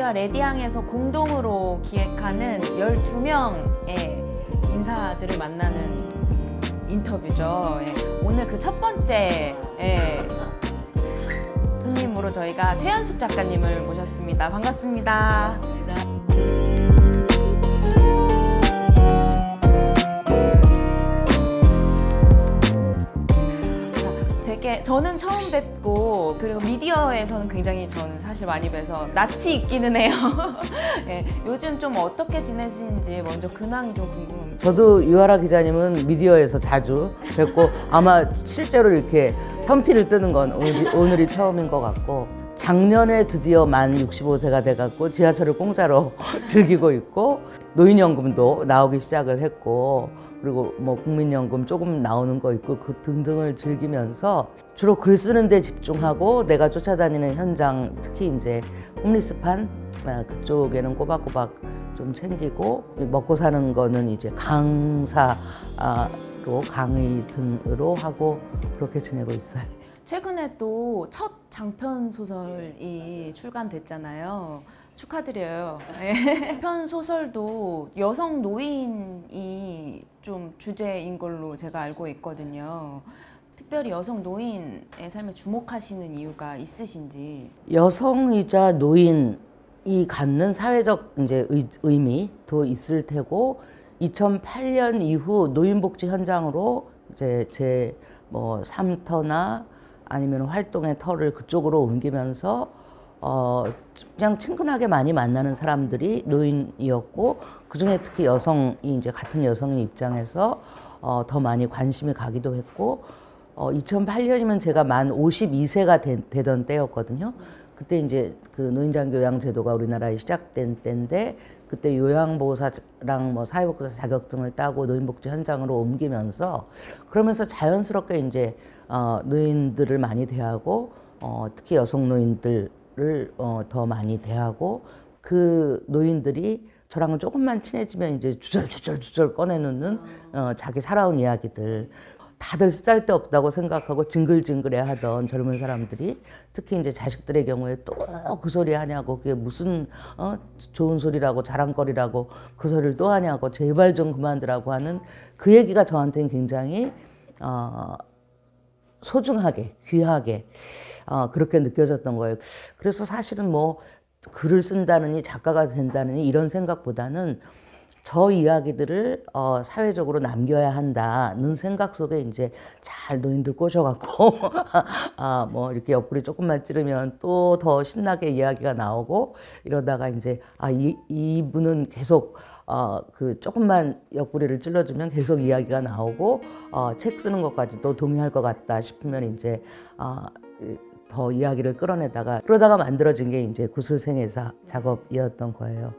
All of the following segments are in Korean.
저희가 레디앙에서 공동으로 기획하는 12명의 인사들을 만나는 인터뷰죠. 오늘 그 첫 번째 손님으로 저희가 최연숙 작가님을 모셨습니다. 반갑습니다. 저는 처음 뵙고, 그리고 미디어에서는 굉장히 저는 사실 많이 뵈서 낯이 있기는 해요. 네, 요즘 좀 어떻게 지내시는지 먼저 근황이 좀 궁금합니다. 저도 유아라 기자님은 미디어에서 자주 뵙고 아마 실제로 이렇게 현피를 뜨는 건 오늘이 처음인 것 같고, 작년에 드디어 만 65세가 돼갖고 지하철을 공짜로 즐기고 있고, 노인연금도 나오기 시작을 했고, 그리고 뭐 국민연금 조금 나오는 거 있고, 그 등등을 즐기면서 주로 글 쓰는 데 집중하고, 내가 쫓아다니는 현장, 특히 이제 홈리스판 그쪽에는 꼬박꼬박 좀 챙기고, 먹고 사는 거는 이제 강사로 강의 등으로 하고 그렇게 지내고 있어요. 최근에 또 첫 장편 소설이 출간됐잖아요. 축하드려요. 편 소설도 여성 노인이 좀 주제인 걸로 제가 알고 있거든요. 특별히 여성 노인의 삶에 주목하시는 이유가 있으신지. 여성이자 노인이 갖는 사회적 이제 의미도 있을 테고, 2008년 이후 노인복지 현장으로 이제 제 뭐 삶터나 아니면 활동의 터를 그쪽으로 옮기면서 그냥 친근하게 많이 만나는 사람들이 노인이었고, 그중에 특히 여성이 이제 같은 여성의 입장에서 더 많이 관심이 가기도 했고, 2008년이면 제가 만 52세가 되던 때였거든요. 그때 이제 그 노인장기 요양제도가 우리나라에 시작된 때인데, 그때 요양보호사랑 뭐 사회복지사 자격증을 따고 노인복지 현장으로 옮기면서, 그러면서 자연스럽게 이제 노인들을 많이 대하고, 특히 여성 노인들을 더 많이 대하고, 그 노인들이 저랑은 조금만 친해지면 이제 주절주절 꺼내놓는 자기 살아온 이야기들, 다들 쓰잘데없다고 생각하고 징글징글해 하던 젊은 사람들이, 특히 이제 자식들의 경우에 또 그 소리 하냐고, 그게 무슨 좋은 소리라고 자랑거리라고 그 소리를 또 하냐고, 제발 좀 그만두라고 하는 그 얘기가 저한테는 굉장히 소중하게, 귀하게 그렇게 느껴졌던 거예요. 그래서 사실은 뭐 글을 쓴다느니 작가가 된다느니 이런 생각보다는 저 이야기들을 사회적으로 남겨야 한다는 생각 속에 이제 잘 노인들 꼬셔갖고 뭐 이렇게 옆구리 조금만 찌르면 또 더 신나게 이야기가 나오고, 이러다가 이제 이분은 계속 그 조금만 옆구리를 찔러주면 계속 이야기가 나오고, 책 쓰는 것까지도 동의할 것 같다 싶으면 이제 더 이야기를 끌어내다가, 그러다가 만들어진 게 이제 구슬생애사 작업이었던 거예요.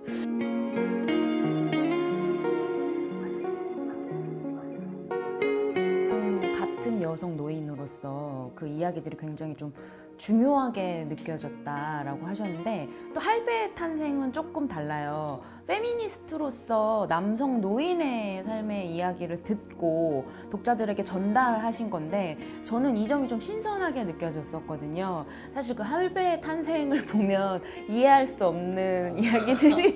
같은 여성 노인으로서 그 이야기들이 굉장히 좀 중요하게 느껴졌다라고 하셨는데, 또 할배의 탄생은 조금 달라요. 페미니스트로서 남성 노인의 삶의 이야기를 듣고 독자들에게 전달하신 건데, 저는 이 점이 좀 신선하게 느껴졌었거든요. 사실 그 할배의 탄생을 보면 이해할 수 없는 이야기들이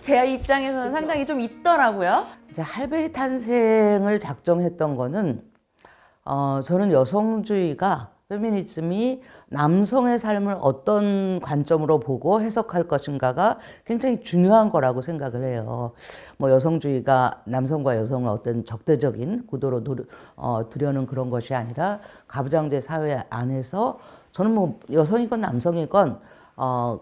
제 입장에서는 상당히 좀 있더라고요. 이제 할배의 탄생을 작정했던 거는 저는 여성주의가, 페미니즘이 남성의 삶을 어떤 관점으로 보고 해석할 것인가가 굉장히 중요한 거라고 생각을 해요. 뭐 여성주의가 남성과 여성을 어떤 적대적인 구도로 두려는 그런 것이 아니라, 가부장제 사회 안에서 저는 뭐 여성이건 남성이건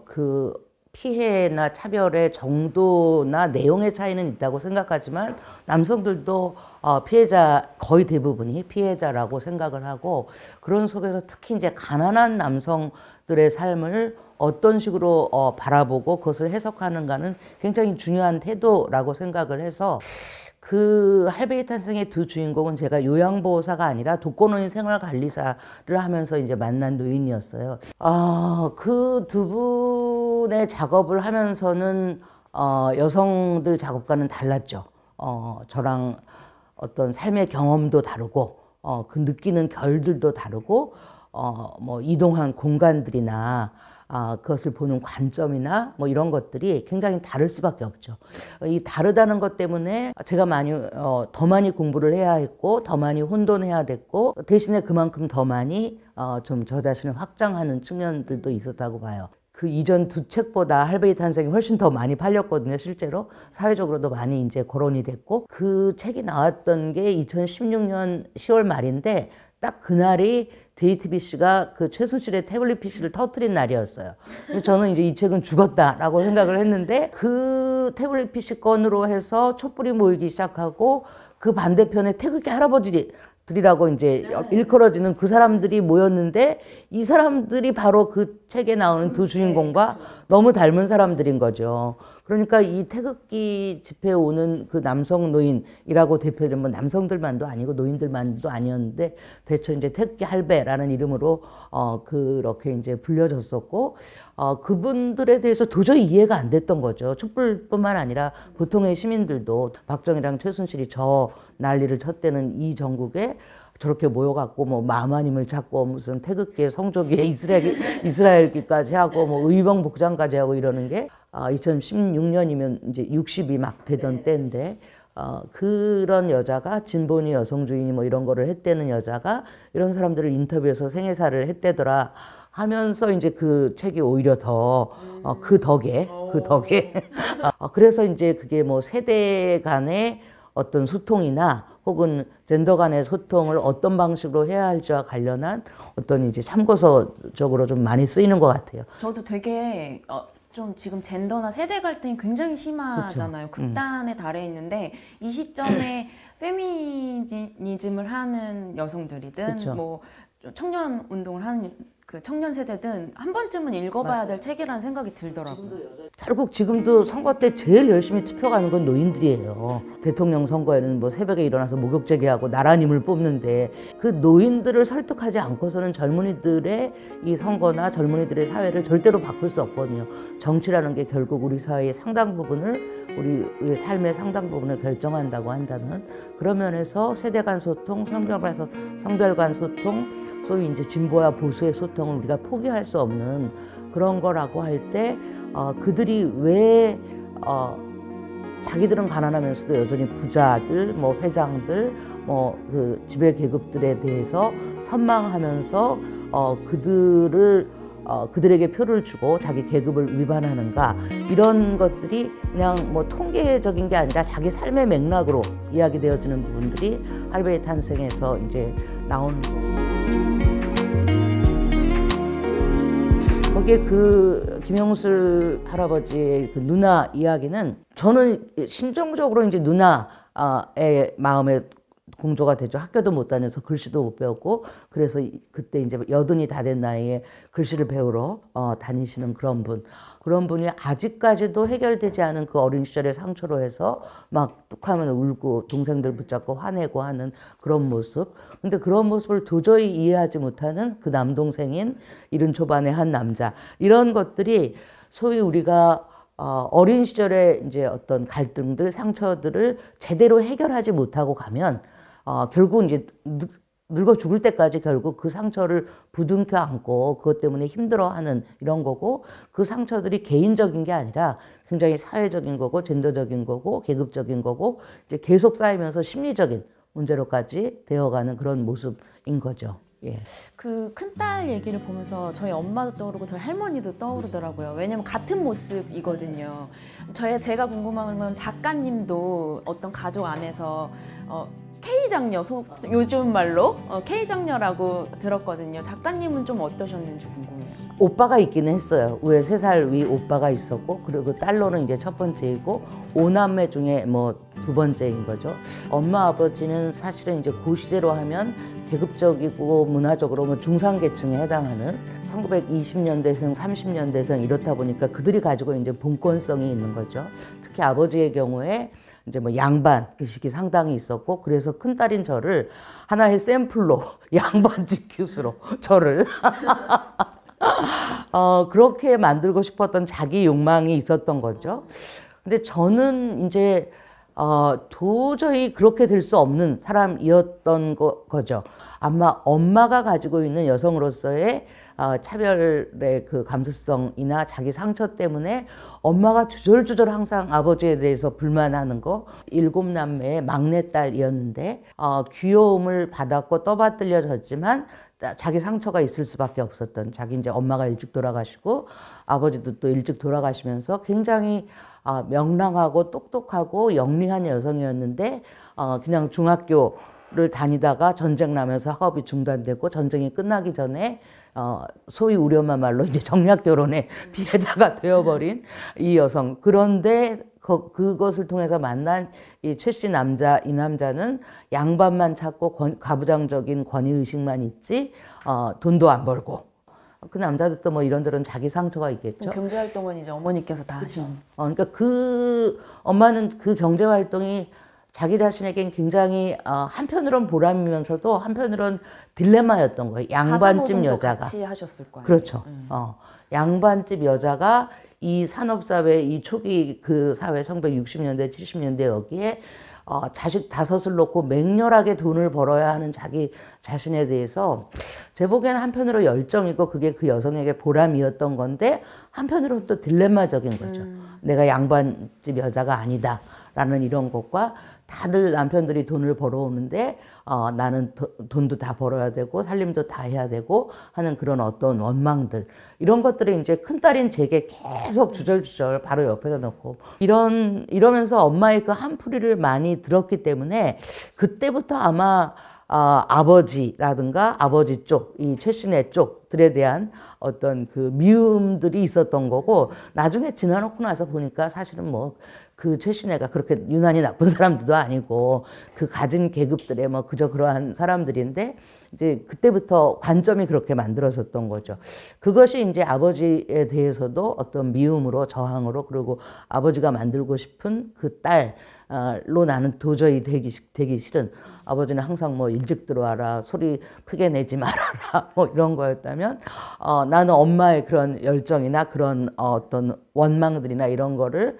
그 피해나 차별의 정도나 내용의 차이는 있다고 생각하지만, 남성들도 피해자, 거의 대부분이 피해자라고 생각을 하고, 그런 속에서 특히 이제 가난한 남성들의 삶을 어떤 식으로 바라보고 그것을 해석하는가는 굉장히 중요한 태도라고 생각을 해서, 그 할배의 탄생의 두 주인공은 제가 요양보호사가 아니라 독거노인 생활관리사를 하면서 이제 만난 노인이었어요. 그 두 분의 작업을 하면서는 여성들 작업과는 달랐죠. 저랑 어떤 삶의 경험도 다르고, 그 느끼는 결들도 다르고, 뭐 이동한 공간들이나 그것을 보는 관점이나 뭐 이런 것들이 굉장히 다를 수밖에 없죠. 이 다르다는 것 때문에 제가 더 많이 공부를 해야 했고, 더 많이 혼돈해야 됐고, 대신에 그만큼 더 많이 좀 저 자신을 확장하는 측면들도 있었다고 봐요. 그 이전 두 책보다 할베이 탄생이 훨씬 더 많이 팔렸거든요. 실제로 사회적으로도 많이 이제 거론이 됐고, 그 책이 나왔던 게 2016년 10월 말인데 딱 그날이 JTBC가 그 최순실의 태블릿 PC를 터뜨린 날이었어요. 저는 이제 이 책은 죽었다라고 생각을 했는데, 그 태블릿 PC 건으로 해서 촛불이 모이기 시작하고, 그 반대편에 태극기 할아버지들이라고 이제 일컬어지는 그 사람들이 모였는데, 이 사람들이 바로 그 책에 나오는 두 주인공과 너무 닮은 사람들인 거죠. 그러니까 이 태극기 집회에 오는 그 남성 노인이라고 대표되는, 뭐 남성들만도 아니고 노인들만도 아니었는데, 대체 이제 태극기 할배라는 이름으로 그렇게 이제 불려졌었고, 그분들에 대해서 도저히 이해가 안 됐던 거죠. 촛불뿐만 아니라 보통의 시민들도 박정희랑 최순실이 저 난리를 쳤다는 이 전국에 저렇게 모여갖고 뭐 마마님을 찾고 무슨 태극기에 성조기에 이스라엘기까지 하고 뭐 의병 복장까지 하고 이러는 게 2016년이면 이제 60이 막 되던 때인데, 그런 여자가 진보니 여성주의니 뭐 이런 거를 했다는 여자가 이런 사람들을 인터뷰해서 생애사를 했대더라 하면서 이제 그 책이 오히려 더 그 덕에 그래서 이제 그게 뭐 세대 간의 어떤 소통이나 혹은 젠더 간의 소통을 어떤 방식으로 해야 할지와 관련한 어떤 이제 참고서적으로 좀 많이 쓰이는 것 같아요. 저도 되게 좀 지금 젠더나 세대 갈등이 굉장히 심하잖아요. 그쵸. 극단에 달해 있는데, 이 시점에 페미니즘을 하는 여성들이든 그쵸. 뭐 청년 운동을 하는 그 청년 세대든 한 번쯤은 읽어봐야 될 책이라는 생각이 들더라고요. 결국 지금도 선거 때 제일 열심히 투표 가는 건 노인들이에요. 대통령 선거에는 뭐 새벽에 일어나서 목욕제기하고 나라님을 뽑는데, 그 노인들을 설득하지 않고서는 젊은이들의 이 선거나 젊은이들의 사회를 절대로 바꿀 수 없거든요. 정치라는 게 결국 우리 사회의 상당 부분을, 우리의 삶의 상당 부분을 결정한다고 한다면, 그런 면에서 세대 간 소통, 성별 간 소통, 소위 이제 진보와 보수의 소통을 우리가 포기할 수 없는 그런 거라고 할 때, 그들이 왜 자기들은 가난하면서도 여전히 부자들, 뭐 회장들, 뭐 그 지배 계급들에 대해서 선망하면서 그들에게 표를 주고 자기 계급을 위반하는가, 이런 것들이 그냥 뭐 통계적인 게 아니라 자기 삶의 맥락으로 이야기되어지는 부분들이 할베이 탄생에서 이제 나오는 거고. 거기에 그 김영술 할아버지의 그 누나 이야기는 저는 심정적으로 이제 누나의 마음에 공조가 되죠. 학교도 못 다녀서 글씨도 못 배웠고, 그래서 그때 이제 80이 다 된 나이에 글씨를 배우러 다니시는 그런 분이 아직까지도 해결되지 않은 그 어린 시절의 상처로 해서 막 뚝하면 울고 동생들 붙잡고 화내고 하는 그런 모습. 근데 그런 모습을 도저히 이해하지 못하는 그 남동생인 70 초반의 한 남자. 이런 것들이 소위 우리가 어린 시절에 이제 어떤 갈등들, 상처들을 제대로 해결하지 못하고 가면 결국 이제 늙어 죽을 때까지 결국 그 상처를 부둥켜 안고 그것 때문에 힘들어하는 이런 거고, 그 상처들이 개인적인 게 아니라 굉장히 사회적인 거고 젠더적인 거고 계급적인 거고 이제 계속 쌓이면서 심리적인 문제로까지 되어가는 그런 모습인 거죠. 예. 그 큰딸 얘기를 보면서 저희 엄마도 떠오르고 저희 할머니도 떠오르더라고요. 왜냐면 같은 모습이거든요. 제가 궁금한 건 작가님도 어떤 가족 안에서 K장녀, 요즘 말로 K장녀라고 들었거든요. 작가님은 좀 어떠셨는지 궁금해요. 오빠가 있기는 했어요. 위에 3살 위 오빠가 있었고, 그리고 딸로는 이제 첫 번째이고, 5남매 중에 뭐 2번째인 거죠. 엄마 아버지는 사실은 이제 그 시대로 하면 계급적이고 문화적으로 뭐 중상계층에 해당하는 1920년대생, 30년대생 이렇다 보니까 그들이 가지고 이제 본권성이 있는 거죠. 특히 아버지의 경우에 이제 뭐 양반 의식이 상당히 있었고, 그래서 큰딸인 저를 하나의 샘플로 양반집 교수로 저를 그렇게 만들고 싶었던 자기 욕망이 있었던 거죠. 근데 저는 이제 도저히 그렇게 될 수 없는 사람이었던 거죠. 아마 엄마가 가지고 있는 여성으로서의 차별의 그 감수성이나 자기 상처 때문에 엄마가 주절주절 항상 아버지에 대해서 불만하는 거. 7남매의 막내딸이었는데 귀여움을 받았고 떠받들려졌지만 자기 상처가 있을 수밖에 없었던, 자기 이제 엄마가 일찍 돌아가시고 아버지도 또 일찍 돌아가시면서 굉장히 명랑하고 똑똑하고 영리한 여성이었는데 그냥 중학교를 다니다가 전쟁 나면서 학업이 중단되고 전쟁이 끝나기 전에 소위 우리 엄마 말로 이제 정략 결혼의 피해자가 되어버린 이 여성. 그런데 그것을 통해서 만난 이 최씨 남자, 이 남자는 양반만 찾고 가부장적인 권위의식만 있지 돈도 안 벌고. 그 남자도 또 뭐 이런저런 자기 상처가 있겠죠. 경제활동은 이제 어머니께서 다 하신. 그러니까 그 엄마는 그 경제활동이 자기 자신에겐 굉장히 한편으로는 보람이면서도 한편으로는 딜레마였던 거예요. 양반집 여자가. 같이 하셨을 거예요. 그렇죠. 양반집 여자가 이 산업사회, 이 초기 그 사회 1960년대, 70년대 여기에 자식 5을 놓고 맹렬하게 돈을 벌어야 하는 자기 자신에 대해서 제 보기에는 한편으로 열정이고 그게 그 여성에게 보람이었던 건데 한편으로는 또 딜레마적인 거죠. 내가 양반집 여자가 아니다 라는 이런 것과 다들 남편들이 돈을 벌어오는데 나는 돈도 다 벌어야 되고 살림도 다 해야 되고 하는 그런 어떤 원망들, 이런 것들을 이제 큰딸인 제게 계속 주절주절 바로 옆에다 놓고 이러면서 엄마의 그 한풀이를 많이 들었기 때문에 그때부터 아마 아버지라든가 아버지 쪽, 이 최씨네 쪽들에 대한 어떤 그 미움들이 있었던 거고, 나중에 지나놓고 나서 보니까 사실은 뭐 그 최씨네가 그렇게 유난히 나쁜 사람들도 아니고 그 가진 계급들의 뭐 그저 그러한 사람들인데 이제 그때부터 관점이 그렇게 만들어졌던 거죠. 그것이 이제 아버지에 대해서도 어떤 미움으로, 저항으로, 그리고 아버지가 만들고 싶은 그 딸로 나는 도저히 되기 싫은, 아버지는 항상 뭐 일찍 들어와라, 소리 크게 내지 말아라, 뭐 이런 거였다면 나는 엄마의 그런 열정이나 그런 어떤 원망들이나 이런 거를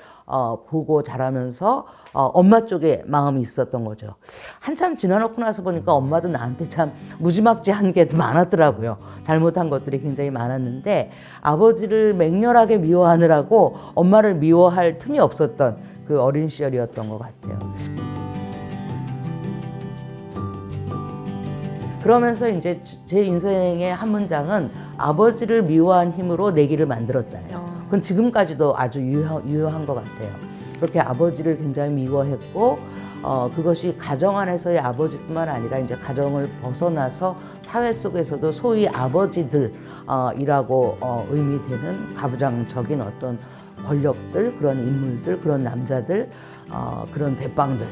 보고 자라면서 엄마 쪽에 마음이 있었던 거죠. 한참 지나놓고 나서 보니까 엄마도 나한테 참 무지막지한 게 많았더라고요. 잘못한 것들이 굉장히 많았는데 아버지를 맹렬하게 미워하느라고 엄마를 미워할 틈이 없었던 그 어린 시절이었던 것 같아요. 그러면서 이제 제 인생의 한 문장은 아버지를 미워한 힘으로 내 길을 만들었다예요. 그건 지금까지도 아주 유효한 것 같아요. 그렇게 아버지를 굉장히 미워했고 그것이 가정 안에서의 아버지뿐만 아니라 이제 가정을 벗어나서 사회 속에서도 소위 아버지들이라고 의미되는 가부장적인 어떤 권력들, 그런 인물들, 그런 남자들, 그런 대빵들,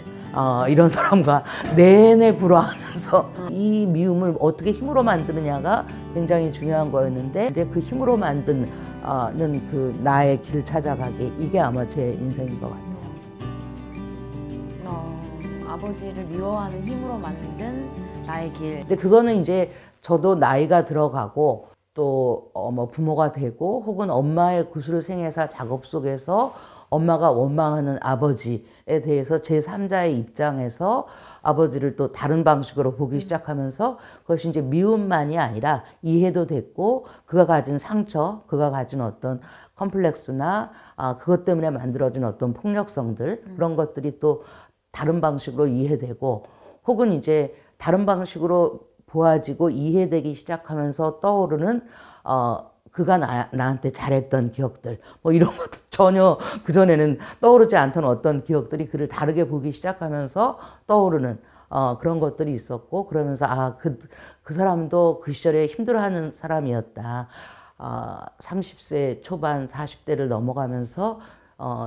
이런 사람과 내내 불화하면서 이 미움을 어떻게 힘으로 만드느냐가 굉장히 중요한 거였는데, 근데 그 힘으로 만드는 그 나의 길 찾아가기, 이게 아마 제 인생인 것 같아요. 아버지를 미워하는 힘으로 만든 나의 길. 근데 그거는 이제 저도 나이가 들어가고 또 뭐 부모가 되고 혹은 엄마의 구술생애사 작업 속에서 엄마가 원망하는 아버지에 대해서 제3자의 입장에서 아버지를 또 다른 방식으로 보기 시작하면서 그것이 이제 미움만이 아니라 이해도 됐고, 그가 가진 상처, 그가 가진 어떤 컴플렉스나 그것 때문에 만들어진 어떤 폭력성들, 그런 것들이 또 다른 방식으로 이해되고, 혹은 이제 다른 방식으로 보아지고 이해되기 시작하면서 떠오르는 그가 나한테 잘했던 기억들, 뭐 이런 것도 전혀 그전에는 떠오르지 않던 어떤 기억들이 그를 다르게 보기 시작하면서 떠오르는 그런 것들이 있었고, 그러면서 그 사람도 그 시절에 힘들어하는 사람이었다. 30세 초반 40대를 넘어가면서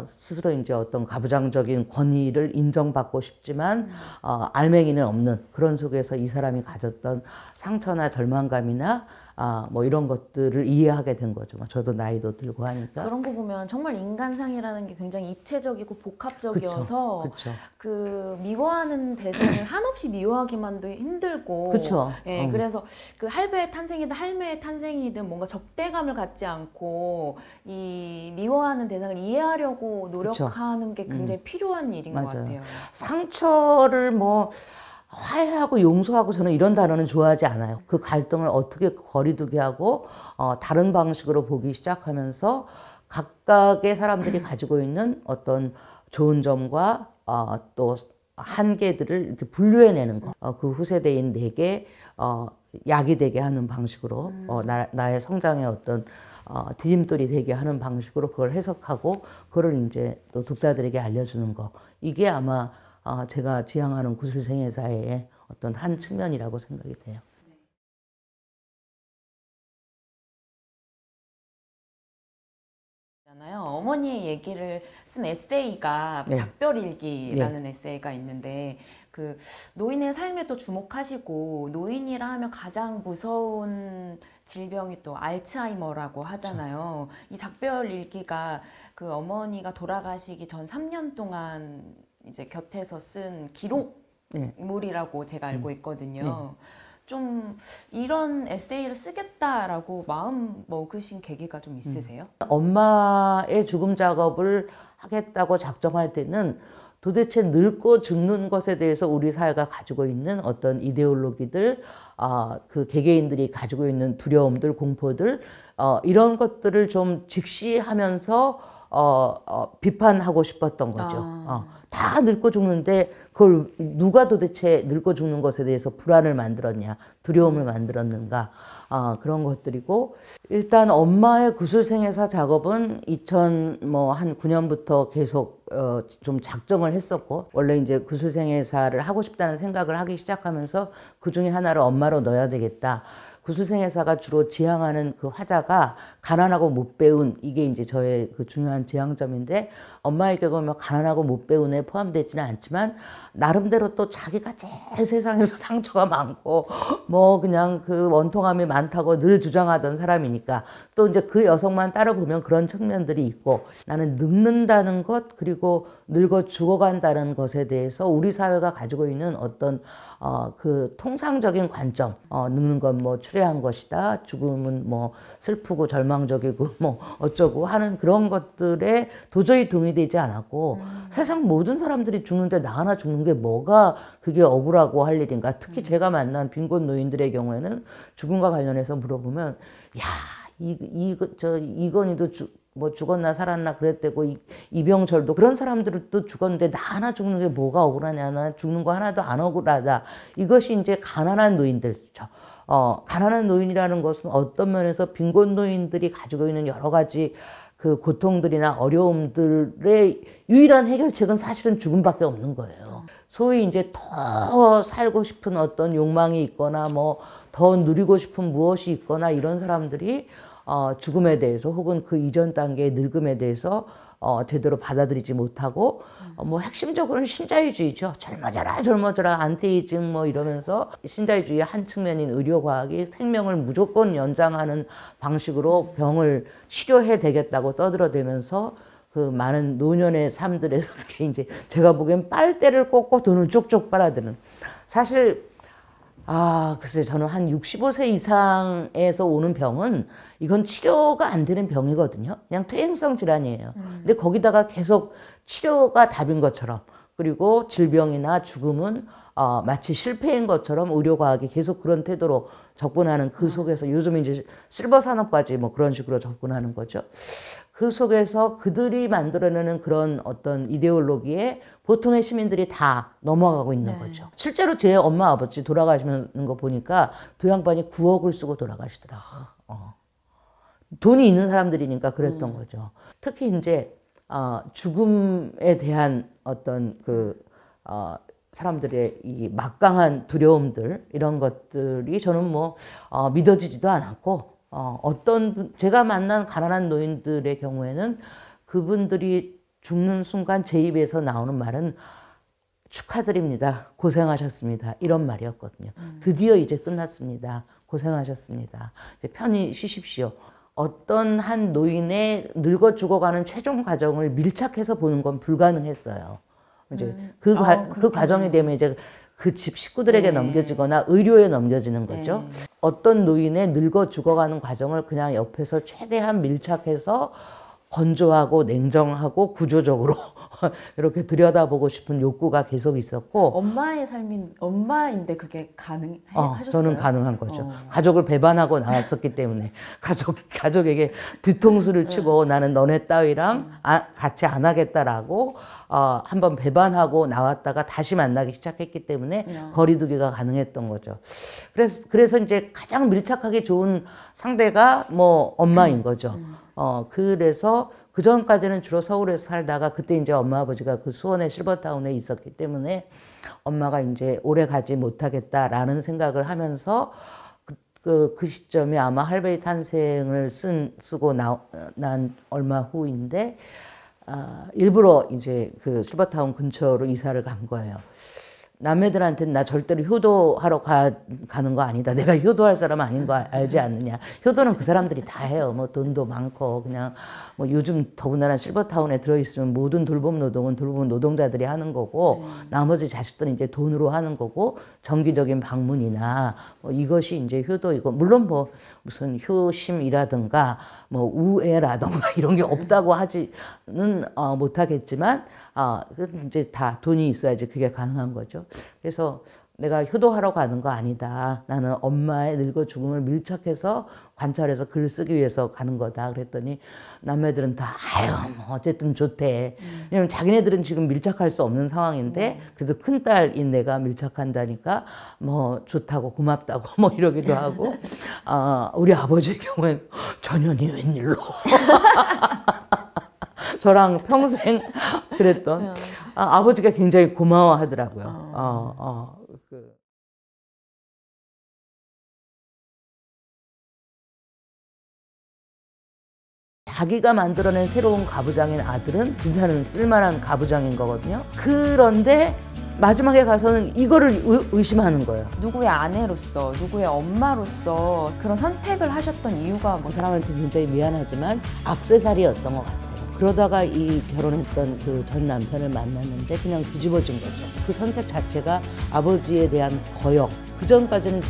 스스로 이제 어떤 가부장적인 권위를 인정받고 싶지만 알맹이는 없는 그런 속에서 이 사람이 가졌던 상처나 절망감이나 뭐 이런 것들을 이해하게 된 거죠. 저도 나이도 들고 하니까. 그런 거 보면 정말 인간상이라는 게 굉장히 입체적이고 복합적이어서 그쵸. 그 미워하는 대상을 한없이 미워하기만도 힘들고 그쵸. 예, 그래서 그 할배의 탄생이든 할매의 탄생이든 뭔가 적대감을 갖지 않고 이 미워하는 대상을 이해하려고 노력하는 게 굉장히 필요한 일인 것 맞아요. 같아요. 상처를 뭐 화해하고 용서하고 저는 이런 단어는 좋아하지 않아요. 그 갈등을 어떻게 거리두게 하고 다른 방식으로 보기 시작하면서 각각의 사람들이 가지고 있는 어떤 좋은 점과 또 한계들을 이렇게 분류해내는 거. 그 후세대인에게 약이 되게 하는 방식으로 나의 성장의 어떤 디딤돌이 되게 하는 방식으로 그걸 해석하고 그걸 이제 또 독자들에게 알려주는 거. 이게 아마 제가 지향하는 구술생애사의 어떤 한 측면이라고 생각이 돼요. 어머니의 얘기를 쓴 에세이가 네. 작별일기라는 에세이가 있는데 그 노인의 삶에 또 주목하시고 노인이라 하면 가장 무서운 질병이 또 알츠하이머라고 하잖아요. 이 작별일기가 그 어머니가 돌아가시기 전 3년 동안 이제 곁에서 쓴 기록물이라고 제가 알고 있거든요. 좀 이런 에세이를 쓰겠다라고 마음 먹으신 계기가 좀 있으세요? 엄마의 죽음 작업을 하겠다고 작정할 때는 도대체 늙고 죽는 것에 대해서 우리 사회가 가지고 있는 어떤 이데올로기들, 그 개개인들이 가지고 있는 두려움들, 공포들, 이런 것들을 좀 직시하면서 비판하고 싶었던 거죠. 다 늙고 죽는데 그걸 누가 도대체 늙고 죽는 것에 대해서 불안을 만들었냐, 두려움을 만들었는가, 그런 것들이고, 일단 엄마의 구술생애사 작업은 2009년부터 계속 좀 작정을 했었고, 원래 이제 구술생애사를 하고 싶다는 생각을 하기 시작하면서 그 중에 하나를 엄마로 넣어야 되겠다. 구술생애사가 주로 지향하는 그 화자가 가난하고 못 배운, 이게 이제 저의 그 중요한 지향점인데, 엄마에게 보면 가난하고 못 배운에 포함되지는 않지만 나름대로 또 자기가 제일 세상에서 상처가 많고 뭐 그냥 그 원통함이 많다고 늘 주장하던 사람이니까 또 이제 그 여성만 따로 보면 그런 측면들이 있고, 나는 늙는다는 것 그리고 늙어 죽어간다는 것에 대해서 우리 사회가 가지고 있는 어떤 그 통상적인 관점, 늙는 건 뭐 추레한 것이다, 죽음은 뭐 슬프고 절망적이고 뭐 어쩌고 하는 그런 것들에 도저히 동의되지 않았고, 세상 모든 사람들이 죽는데 나 하나 죽는 게 뭐가 그게 억울하고 할 일인가. 특히 제가 만난 빈곤 노인들의 경우에는 죽음과 관련해서 물어보면, 야, 이건희도 뭐 죽었나 살았나 그랬대고, 이병철도 그런 사람들도 죽었는데 나 하나 죽는 게 뭐가 억울하냐, 나 죽는 거 하나도 안 억울하다. 이것이 이제 가난한 노인들죠. 가난한 노인이라는 것은 어떤 면에서 빈곤 노인들이 가지고 있는 여러 가지 그 고통들이나 어려움들의 유일한 해결책은 사실은 죽음밖에 없는 거예요. 소위 이제 더 살고 싶은 어떤 욕망이 있거나 뭐 더 누리고 싶은 무엇이 있거나 이런 사람들이 죽음에 대해서 혹은 그 이전 단계의 늙음에 대해서 제대로 받아들이지 못하고 뭐 핵심적으로는 신자유주의죠. 젊어져라 젊어져라 안티에이징 뭐 이러면서 신자유주의의 한 측면인 의료과학이 생명을 무조건 연장하는 방식으로 병을 치료해 되겠다고 떠들어대면서 그 많은 노년의 삶들에서 특히 이제 제가 보기엔 빨대를 꽂고 돈을 쪽쪽 빨아드는, 사실 글쎄 저는 한 65세 이상에서 오는 병은 이건 치료가 안 되는 병이거든요. 그냥 퇴행성 질환이에요. 근데 거기다가 계속 치료가 답인 것처럼, 그리고 질병이나 죽음은 마치 실패인 것처럼 의료과학이 계속 그런 태도로 접근하는 그 속에서 요즘 이제 실버 산업까지 뭐 그런 식으로 접근하는 거죠. 그 속에서 그들이 만들어내는 그런 어떤 이데올로기에 보통의 시민들이 다 넘어가고 있는 거죠. 실제로 제 엄마 아버지 돌아가시는 거 보니까 두 양반이 9억을 쓰고 돌아가시더라고요. 돈이 있는 사람들이니까 그랬던 거죠. 특히 이제 죽음에 대한 어떤 그 사람들의 이 막강한 두려움들, 이런 것들이 저는 뭐 믿어지지도 않았고, 제가 만난 가난한 노인들의 경우에는 그분들이 죽는 순간 제 입에서 나오는 말은 축하드립니다. 고생하셨습니다. 이런 말이었거든요. 드디어 이제 끝났습니다. 고생하셨습니다. 이제 편히 쉬십시오. 어떤 한 노인의 늙어 죽어가는 최종 과정을 밀착해서 보는 건 불가능했어요. 이제 그 과정이 되면 이제 그 집 식구들에게 넘겨지거나 의료에 넘겨지는 거죠. 어떤 노인의 늙어 죽어가는 과정을 그냥 옆에서 최대한 밀착해서 건조하고 냉정하고 구조적으로 이렇게 들여다보고 싶은 욕구가 계속 있었고, 엄마의 삶인 엄마인데 그게 가능하셨어요? 저는 가능한 거죠. 가족을 배반하고 나왔었기 때문에 가족에게 뒤통수를 치고 나는 너네 따위랑 같이 안 하겠다라고 한번 배반하고 나왔다가 다시 만나기 시작했기 때문에 거리두기가 가능했던 거죠. 그래서 이제 가장 밀착하기 좋은 상대가 뭐 엄마인 거죠. 그래서 그 전까지는 주로 서울에서 살다가 그때 이제 엄마 아버지가 그 수원의 실버타운에 있었기 때문에 엄마가 이제 오래 가지 못하겠다라는 생각을 하면서 그 시점이 아마 할베이 탄생을 쓰고 난 얼마 후인데, 일부러 이제 그 실버타운 근처로 이사를 간 거예요. 남매들한테는 나 절대로 효도하러 가는 거 아니다. 내가 효도할 사람 아닌 거 알지 않느냐. 효도는 그 사람들이 다 해요. 뭐 돈도 많고 그냥 뭐 요즘 더군다나 실버타운에 들어있으면 모든 돌봄 노동은 돌봄 노동자들이 하는 거고 나머지 자식들은 이제 돈으로 하는 거고 정기적인 방문이나 뭐 이것이 이제 효도이고, 물론 뭐 무슨 효심이라든가 뭐 우애라든가 이런 게 없다고 하지는 못하겠지만 이제 다 돈이 있어야지 그게 가능한 거죠. 그래서 내가 효도하러 가는 거 아니다. 나는 엄마의 늙어 죽음을 밀착해서 관찰해서 글을 쓰기 위해서 가는 거다. 그랬더니 남매들은 다 아유 뭐 어쨌든 좋대. 왜냐면 자기네들은 지금 밀착할 수 없는 상황인데 그래도 큰딸인 내가 밀착한다니까 뭐 좋다고 고맙다고 뭐 이러기도 하고, 우리 아버지의 경우엔 전현이 웬일로 저랑 평생 그랬던 아버지가 굉장히 고마워하더라고요. 자기가 만들어낸 새로운 가부장인 아들은 괜찮은 쓸만한 가부장인 거거든요. 그런데 마지막에 가서는 이거를 의심하는 거예요. 누구의 아내로서, 누구의 엄마로서 그런 선택을 하셨던 이유가 뭐? 그 사람한테 굉장히 미안하지만 액세서리였던 것 같아요. 그러다가 이 결혼했던 그 전 남편을 만났는데 그냥 뒤집어진 거죠. 그 선택 자체가 아버지에 대한 거역. 그 전까지는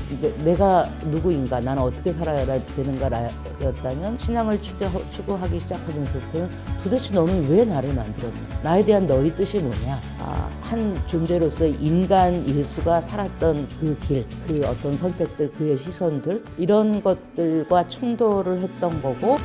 내가 누구인가, 나는 어떻게 살아야 되는가였다면 신앙을 추구하기 시작하면서부터는 도대체 너는 왜 나를 만들었냐? 나에 대한 너의 뜻이 뭐냐? 한 존재로서 인간 예수가 살았던 그 길, 그 어떤 선택들, 그의 시선들, 이런 것들과 충돌을 했던 거고,